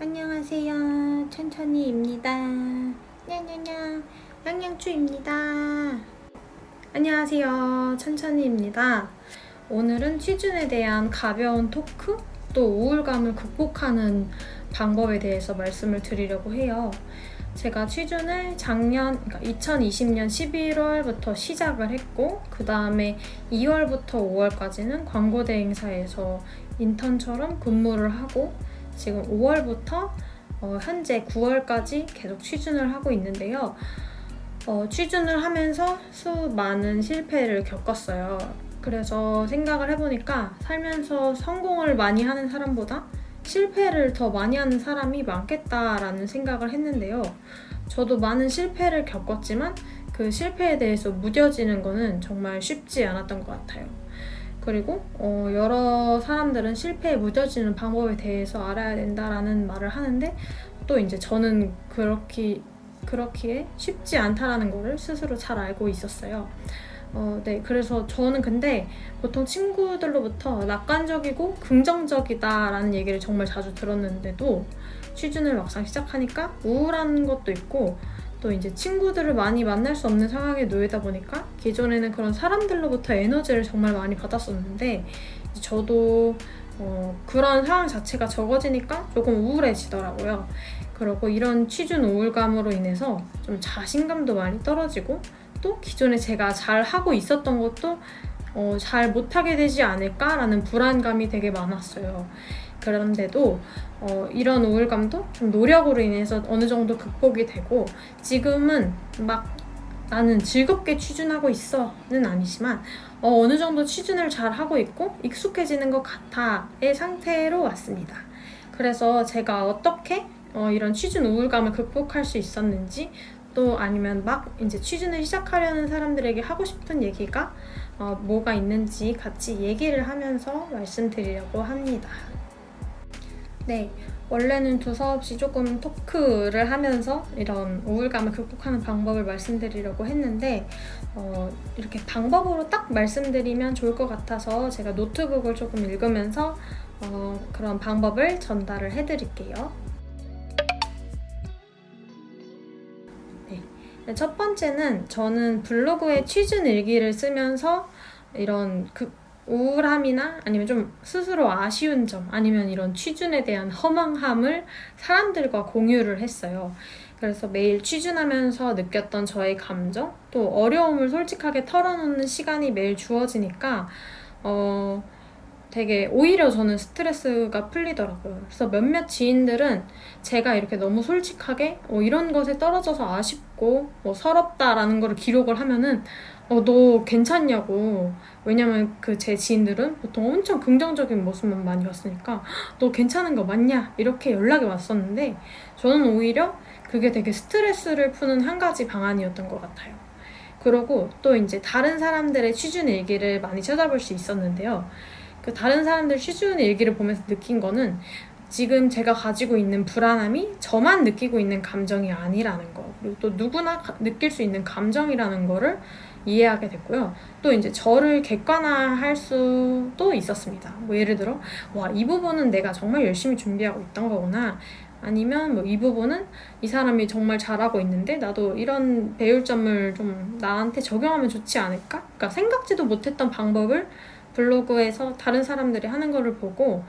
안녕하세요. 천천히입니다. 냥냥냥 냥냥추입니다. 안녕하세요. 천천히입니다. 오늘은 취준에 대한 가벼운 토크, 또 우울감을 극복하는 방법에 대해서 말씀을 드리려고 해요. 제가 취준을 그러니까 2020년 11월부터 시작을 했고, 그 다음에 2월부터 5월까지는 광고대행사에서 인턴처럼 근무를 하고, 지금 5월부터 현재 9월까지 계속 취준을 하고 있는데요. 취준을 하면서 수많은 실패를 겪었어요. 그래서 생각을 해보니까 살면서 성공을 많이 하는 사람보다 실패를 더 많이 하는 사람이 많겠다라는 생각을 했는데요. 저도 많은 실패를 겪었지만 그 실패에 대해서 무뎌지는 거는 정말 쉽지 않았던 것 같아요. 그리고 여러 사람들은 실패에 무뎌지는 방법에 대해서 알아야 된다라는 말을 하는데, 또 이제 저는 그렇기에 쉽지 않다라는 거를 스스로 잘 알고 있었어요. 네, 그래서 저는 근데 보통 친구들로부터 낙관적이고 긍정적이다라는 얘기를 정말 자주 들었는데도 취준을 막상 시작하니까 우울한 것도 있고, 또 이제 친구들을 많이 만날 수 없는 상황에 놓이다 보니까 기존에는 그런 사람들로부터 에너지를 정말 많이 받았었는데, 저도 그런 상황 자체가 적어지니까 조금 우울해지더라고요. 그리고 이런 취준 우울감으로 인해서 좀 자신감도 많이 떨어지고, 또 기존에 제가 잘 하고 있었던 것도 잘 못하게 되지 않을까라는 불안감이 되게 많았어요. 그런데도 이런 우울감도 좀 노력으로 인해서 어느 정도 극복이 되고, 지금은 막 나는 즐겁게 취준하고 있어는 아니지만 어느 정도 취준을 잘 하고 있고 익숙해지는 것 같아의 상태로 왔습니다. 그래서 제가 어떻게 이런 취준 우울감을 극복할 수 있었는지, 또 아니면 막 이제 취준을 시작하려는 사람들에게 하고 싶은 얘기가 뭐가 있는지 같이 얘기를 하면서 말씀드리려고 합니다. 네, 원래는 두서없이 조금 토크를 하면서 이런 우울감을 극복하는 방법을 말씀드리려고 했는데, 이렇게 방법으로 딱 말씀드리면 좋을 것 같아서 제가 노트북을 조금 읽으면서 그런 방법을 전달을 해드릴게요. 네, 첫 번째는 저는 블로그에 취준 일기를 쓰면서 이런 우울함이나 아니면 좀 스스로 아쉬운 점, 아니면 이런 취준에 대한 허망함을 사람들과 공유를 했어요. 그래서 매일 취준하면서 느꼈던 저의 감정, 또 어려움을 솔직하게 털어놓는 시간이 매일 주어지니까 되게 오히려 저는 스트레스가 풀리더라고요. 그래서 몇몇 지인들은 제가 이렇게 너무 솔직하게 이런 것에 떨어져서 아쉽고 서럽다라는 걸 기록을 하면은 너 괜찮냐고. 왜냐면 그 제 지인들은 보통 엄청 긍정적인 모습만 많이 봤으니까 너 괜찮은 거 맞냐? 이렇게 연락이 왔었는데, 저는 오히려 그게 되게 스트레스를 푸는 한 가지 방안이었던 것 같아요. 그리고 또 이제 다른 사람들의 취준 일기를 많이 찾아볼 수 있었는데요. 그 다른 사람들 취준 일기를 보면서 느낀 거는 지금 제가 가지고 있는 불안함이 저만 느끼고 있는 감정이 아니라는 거, 그리고 또 누구나 느낄 수 있는 감정이라는 거를 이해하게 됐고요. 또 이제 저를 객관화할 수도 있었습니다. 뭐 예를 들어 이 부분은 내가 정말 열심히 준비하고 있던 거구나, 아니면 이 부분은 이 사람이 정말 잘하고 있는데 나도 이런 배울 점을 좀 나한테 적용하면 좋지 않을까? 그러니까 생각지도 못했던 방법을 블로그에서 다른 사람들이 하는 거를 보고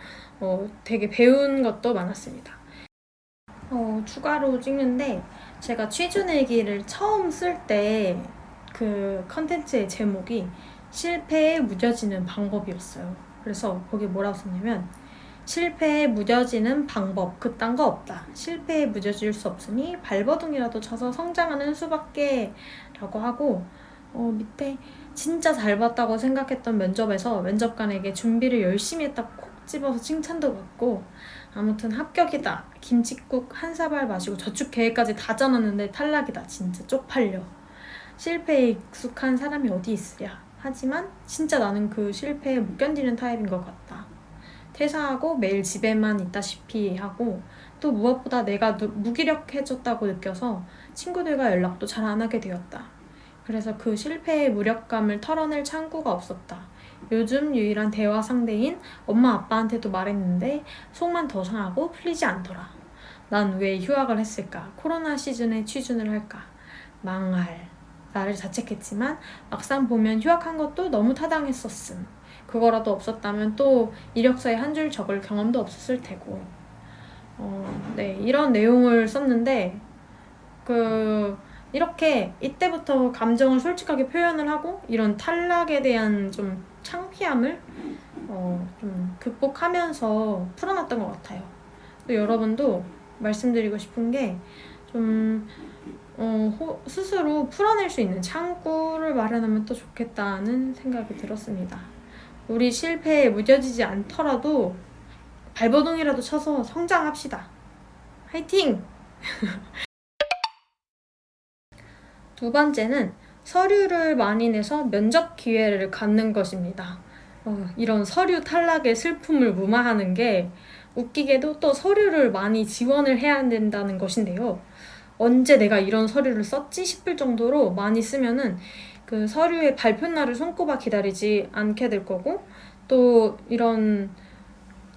되게 배운 것도 많았습니다. 추가로 찍는데, 제가 취준일기를 처음 쓸 때 그 컨텐츠의 제목이 실패에 무뎌지는 방법이었어요. 그래서 거기 뭐라고 썼냐면, 실패에 무뎌지는 방법 그딴 거 없다. 실패에 무뎌질 수 없으니 발버둥이라도 쳐서 성장하는 수밖에 라고 하고, 밑에 진짜 잘 봤다고 생각했던 면접에서 면접관에게 준비를 열심히 했다고 콕 집어서 칭찬도 받고, 아무튼 합격이다, 김칫국 한 사발 마시고 저축 계획까지 다 짜놨는데 탈락이다, 진짜 쪽팔려, 실패에 익숙한 사람이 어디 있으랴, 하지만 진짜 나는 그 실패에 못 견디는 타입인 것 같다. 퇴사하고 매일 집에만 있다시피 하고, 또 무엇보다 내가 무기력해졌다고 느껴서 친구들과 연락도 잘 안 하게 되었다. 그래서 그 실패의 무력감을 털어낼 창구가 없었다. 요즘 유일한 대화 상대인 엄마 아빠한테도 말했는데 속만 더 상하고 풀리지 않더라. 난 왜 휴학을 했을까? 코로나 시즌에 취준을 할까? 망할. 나를 자책했지만 막상 보면 휴학한 것도 너무 타당했었음. 그거라도 없었다면 또 이력서에 한 줄 적을 경험도 없었을 테고. 네, 이런 내용을 썼는데 이렇게 이때부터 감정을 솔직하게 표현을 하고 이런 탈락에 대한 좀 창피함을 좀 극복하면서 풀어놨던 것 같아요. 또 여러분도 말씀드리고 싶은 게 좀 스스로 풀어낼 수 있는 창구를 마련하면 또 좋겠다는 생각이 들었습니다. 우리 실패에 무뎌지지 않더라도 발버둥이라도 쳐서 성장합시다. 화이팅! 두 번째는 서류를 많이 내서 면접 기회를 갖는 것입니다. 이런 서류 탈락의 슬픔을 무마하는 게 웃기게도 또 서류를 많이 지원을 해야 된다는 것인데요. 언제 내가 이런 서류를 썼지 싶을 정도로 많이 쓰면은 그 서류의 발표날을 손꼽아 기다리지 않게 될 거고, 또 이런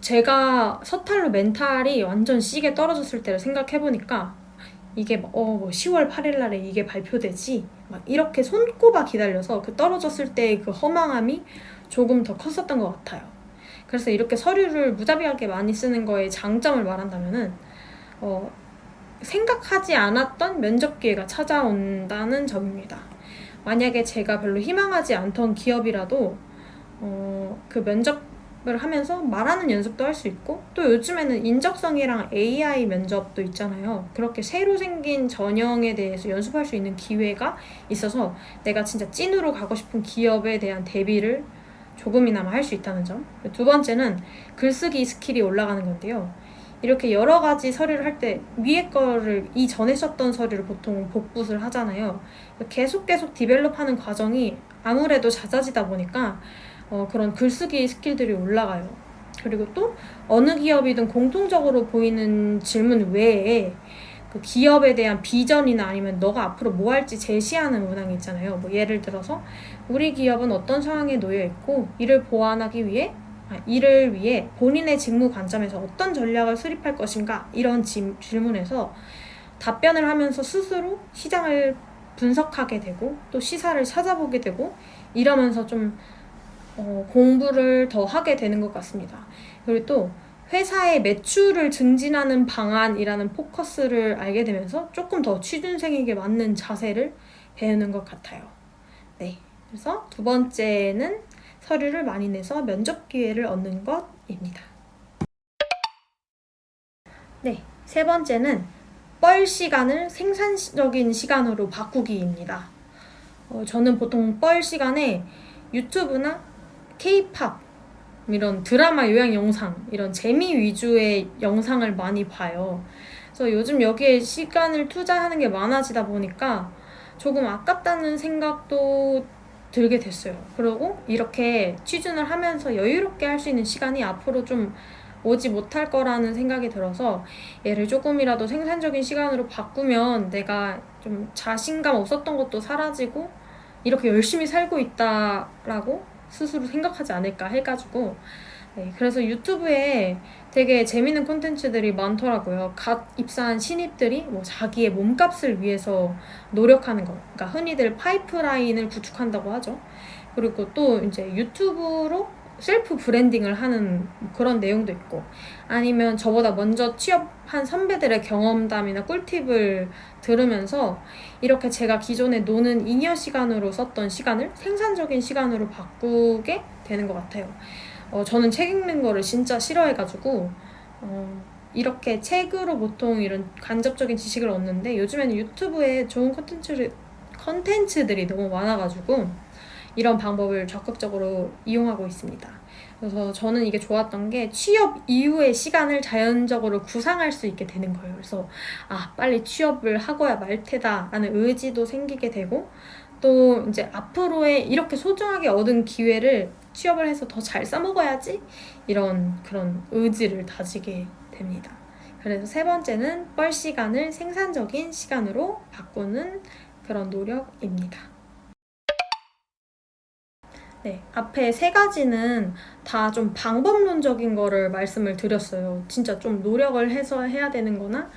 제가 서탈로 멘탈이 완전 시계 떨어졌을 때를 생각해보니까 이게 10월 8일 날에 이게 발표되지? 막 이렇게 손꼽아 기다려서 그 떨어졌을 때의 그 허망함이 조금 더 컸었던 것 같아요. 그래서 이렇게 서류를 무자비하게 많이 쓰는 거의 장점을 말한다면은 생각하지 않았던 면접 기회가 찾아온다는 점입니다. 만약에 제가 별로 희망하지 않던 기업이라도 그 면접을 하면서 말하는 연습도 할 수 있고, 또 요즘에는 인적성이랑 AI 면접도 있잖아요. 그렇게 새로 생긴 전형에 대해서 연습할 수 있는 기회가 있어서 내가 진짜 찐으로 가고 싶은 기업에 대한 대비를 조금이나마 할 수 있다는 점. 두 번째는 글쓰기 스킬이 올라가는 건데요. 이렇게 여러 가지 서류를 할 때 위에 거를 이전에 썼던 서류를 보통 복붙을 하잖아요. 계속 디벨롭하는 과정이 아무래도 잦아지다 보니까 그런 글쓰기 스킬들이 올라가요. 그리고 또 어느 기업이든 공통적으로 보이는 질문 외에 그 기업에 대한 비전이나 아니면 너가 앞으로 뭐 할지 제시하는 문항이 있잖아요. 뭐 예를 들어서 우리 기업은 어떤 상황에 놓여 있고 이를 위해 본인의 직무 관점에서 어떤 전략을 수립할 것인가, 이런 질문에서 답변을 하면서 스스로 시장을 분석하게 되고 또 시사를 찾아보게 되고 이러면서 좀 공부를 더 하게 되는 것 같습니다. 그리고 또 회사의 매출을 증진하는 방안이라는 포커스를 알게 되면서 조금 더 취준생에게 맞는 자세를 배우는 것 같아요. 네, 그래서 두 번째는 서류를 많이 내서 면접 기회를 얻는 것입니다. 네, 세 번째는 뻘 시간을 생산적인 시간으로 바꾸기입니다. 저는 보통 뻘 시간에 유튜브나 K-팝, 이런 드라마 요약 영상, 이런 재미 위주의 영상을 많이 봐요. 그래서 요즘 여기에 시간을 투자하는 게 많아지다 보니까 조금 아깝다는 생각도 들게 됐어요. 그리고 이렇게 취준을 하면서 여유롭게 할 수 있는 시간이 앞으로 좀 오지 못할 거라는 생각이 들어서 얘를 조금이라도 생산적인 시간으로 바꾸면 내가 좀 자신감 없었던 것도 사라지고 이렇게 열심히 살고 있다라고 스스로 생각하지 않을까 해가지고, 네, 그래서 유튜브에 되게 재밌는 콘텐츠들이 많더라고요. 갓 입사한 신입들이 뭐 자기의 몸값을 위해서 노력하는 거, 그러니까 흔히들 파이프라인을 구축한다고 하죠. 그리고 또 이제 유튜브로 셀프 브랜딩을 하는 그런 내용도 있고, 아니면 저보다 먼저 취업한 선배들의 경험담이나 꿀팁을 들으면서 이렇게 제가 기존에 노는 잉여 시간으로 썼던 시간을 생산적인 시간으로 바꾸게 되는 것 같아요. 저는 책 읽는 거를 진짜 싫어해가지고 이렇게 책으로 보통 이런 간접적인 지식을 얻는데, 요즘에는 유튜브에 좋은 컨텐츠들이 너무 많아가지고 이런 방법을 적극적으로 이용하고 있습니다. 그래서 저는 이게 좋았던 게 취업 이후의 시간을 자연적으로 구상할 수 있게 되는 거예요. 그래서 빨리 취업을 하고야 말 테다 라는 의지도 생기게 되고, 또 이제 앞으로의 이렇게 소중하게 얻은 기회를 취업을 해서 더 잘 써먹어야지, 이런 그런 의지를 다지게 됩니다. 그래서 세 번째는 뻘 시간을 생산적인 시간으로 바꾸는 그런 노력입니다. 네, 앞에 세 가지는 다 좀 방법론적인 거를 말씀을 드렸어요. 진짜 좀 노력을 해서 해야 되는 거나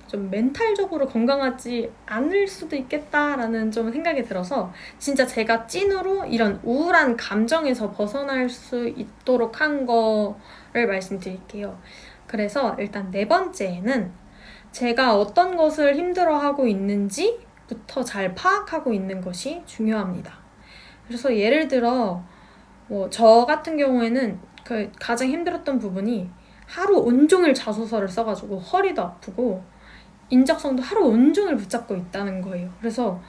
좀 멘탈적으로 건강하지 않을 수도 있겠다라는 좀 생각이 들어서 진짜 제가 찐으로 이런 우울한 감정에서 벗어날 수 있도록 한 거를 말씀드릴게요. 그래서 일단 네 번째는 제가 어떤 것을 힘들어하고 있는지부터 잘 파악하고 있는 것이 중요합니다. 그래서 예를 들어 뭐 저 같은 경우에는 그 가장 힘들었던 부분이 하루 온종일 자소서를 써가지고 허리도 아프고 인적성도 하루 온종일 붙잡고 있다는 거예요. 그래서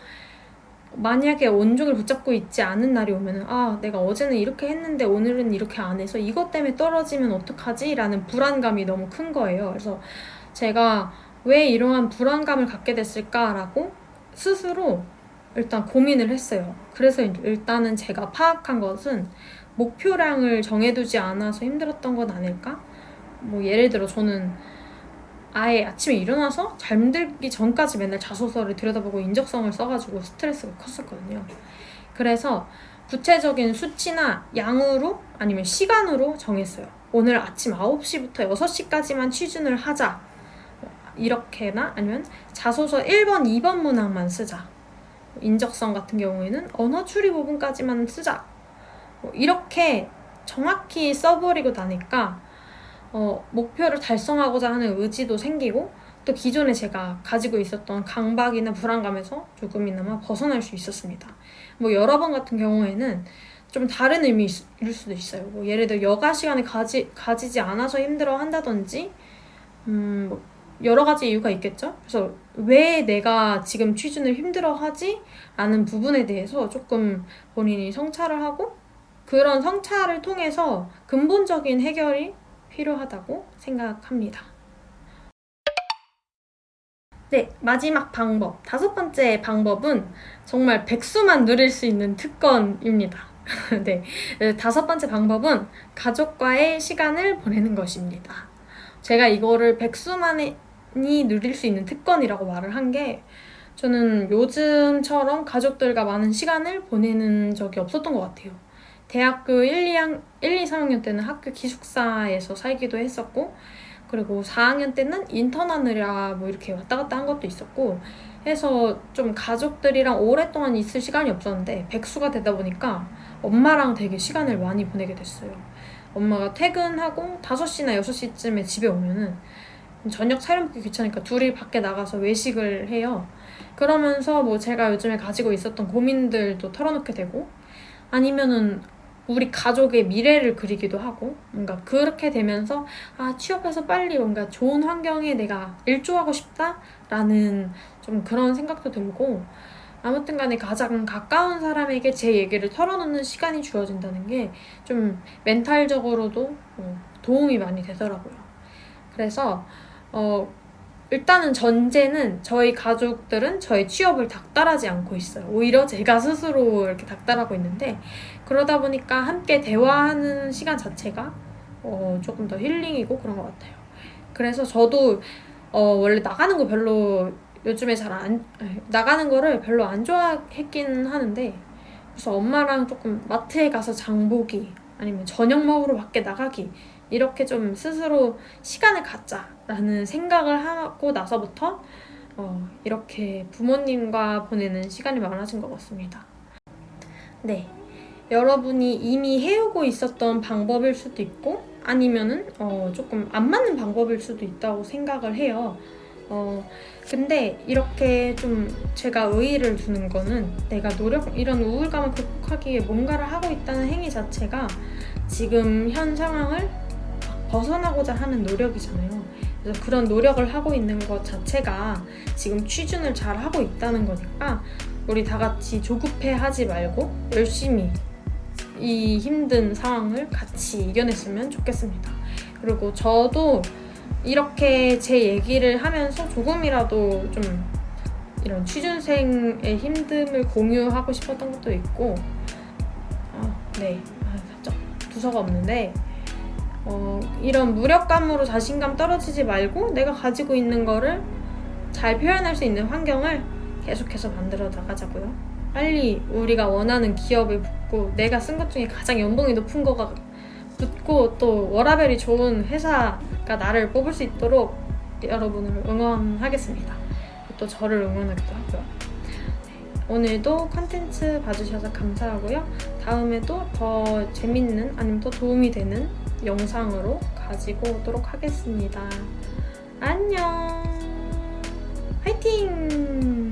만약에 온종일 붙잡고 있지 않은 날이 오면은 내가 어제는 이렇게 했는데 오늘은 이렇게 안 해서 이것 때문에 떨어지면 어떡하지? 라는 불안감이 너무 큰 거예요. 그래서 제가 왜 이러한 불안감을 갖게 됐을까라고 스스로 일단 고민을 했어요. 그래서 일단은 제가 파악한 것은 목표량을 정해두지 않아서 힘들었던 건 아닐까? 뭐 예를 들어 저는 아예 아침에 일어나서 잠들기 전까지 맨날 자소서를 들여다보고 인적성을 써가지고 스트레스가 컸었거든요. 그래서 구체적인 수치나 양으로 아니면 시간으로 정했어요. 오늘 아침 9시부터 6시까지만 취준을 하자. 이렇게나 아니면 자소서 1번, 2번 문항만 쓰자. 인적성 같은 경우에는 언어 추리 부분까지만 쓰자. 이렇게 정확히 써버리고 나니까 목표를 달성하고자 하는 의지도 생기고 또 기존에 제가 가지고 있었던 강박이나 불안감에서 조금이나마 벗어날 수 있었습니다. 뭐 여러 번 같은 경우에는 좀 다른 의미일 수도 있어요. 뭐 예를 들어 여가 시간에 가지지 않아서 힘들어 한다든지 뭐 여러 가지 이유가 있겠죠? 그래서 왜 내가 지금 취준을 힘들어하지? 라는 부분에 대해서 조금 본인이 성찰을 하고 그런 성찰을 통해서 근본적인 해결이 필요하다고 생각합니다. 네, 마지막 방법. 5번째 방법은 정말 백수만 누릴 수 있는 특권입니다. 네, 5번째 방법은 가족과의 시간을 보내는 것입니다. 제가 이거를 백수만이 누릴 수 있는 특권이라고 말을 한 게 저는 요즘처럼 가족들과 많은 시간을 보내는 적이 없었던 것 같아요. 대학교 1, 2, 3학년 때는 학교 기숙사에서 살기도 했었고 그리고 4학년 때는 인턴하느라 뭐 이렇게 왔다 갔다 한 것도 있었고 해서 좀 가족들이랑 오랫동안 있을 시간이 없었는데 백수가 되다 보니까 엄마랑 되게 시간을 많이 보내게 됐어요. 엄마가 퇴근하고 5시나 6시쯤에 집에 오면은 저녁 차려먹기 귀찮으니까 둘이 밖에 나가서 외식을 해요. 그러면서 뭐 제가 요즘에 가지고 있었던 고민들도 털어놓게 되고 아니면은 우리 가족의 미래를 그리기도 하고 뭔가 그렇게 되면서 취업해서 빨리 뭔가 좋은 환경에 내가 일조하고 싶다라는 좀 그런 생각도 들고 아무튼 간에 가장 가까운 사람에게 제 얘기를 털어놓는 시간이 주어진다는 게 좀 멘탈적으로도 도움이 많이 되더라고요. 그래서 일단은 전제는 저희 가족들은 저희 취업을 닥달하지 않고 있어요. 오히려 제가 스스로 이렇게 닥달하고 있는데 그러다 보니까 함께 대화하는 시간 자체가 조금 더 힐링이고 그런 것 같아요. 그래서 저도 원래 나가는 거 별로 요즘에 나가는 거를 별로 안 좋아했긴 하는데 그래서 엄마랑 조금 마트에 가서 장 보기 아니면 저녁 먹으러 밖에 나가기 이렇게 좀 스스로 시간을 갖자라는 생각을 하고 나서부터 이렇게 부모님과 보내는 시간이 많아진 것 같습니다. 네, 여러분이 이미 해오고 있었던 방법일 수도 있고 아니면은 조금 안 맞는 방법일 수도 있다고 생각을 해요. 근데 이렇게 좀 제가 의의를 두는 거는 내가 이런 우울감을 극복하기 위해 뭔가를 하고 있다는 행위 자체가 지금 현 상황을 벗어나고자 하는 노력이잖아요. 그래서 그런 노력을 하고 있는 것 자체가 지금 취준을 잘 하고 있다는 거니까 우리 다 같이 조급해하지 말고 열심히 이 힘든 상황을 같이 이겨냈으면 좋겠습니다. 그리고 저도 이렇게 제 얘기를 하면서 조금이라도 좀 이런 취준생의 힘듦을 공유하고 싶었던 것도 있고 살짝 두서가 없는데 이런 무력감으로 자신감 떨어지지 말고 내가 가지고 있는 거를 잘 표현할 수 있는 환경을 계속해서 만들어 나가자고요. 빨리 우리가 원하는 기업에 붙고 내가 쓴 것 중에 가장 연봉이 높은 거가 붙고 또 워라밸이 좋은 회사가 나를 뽑을 수 있도록 여러분을 응원하겠습니다. 또 저를 응원하기도 하고요. 오늘도 컨텐츠 봐주셔서 감사하고요. 다음에도 더 재밌는 아니면 더 도움이 되는 영상으로 가지고 오도록 하겠습니다. 안녕! 화이팅!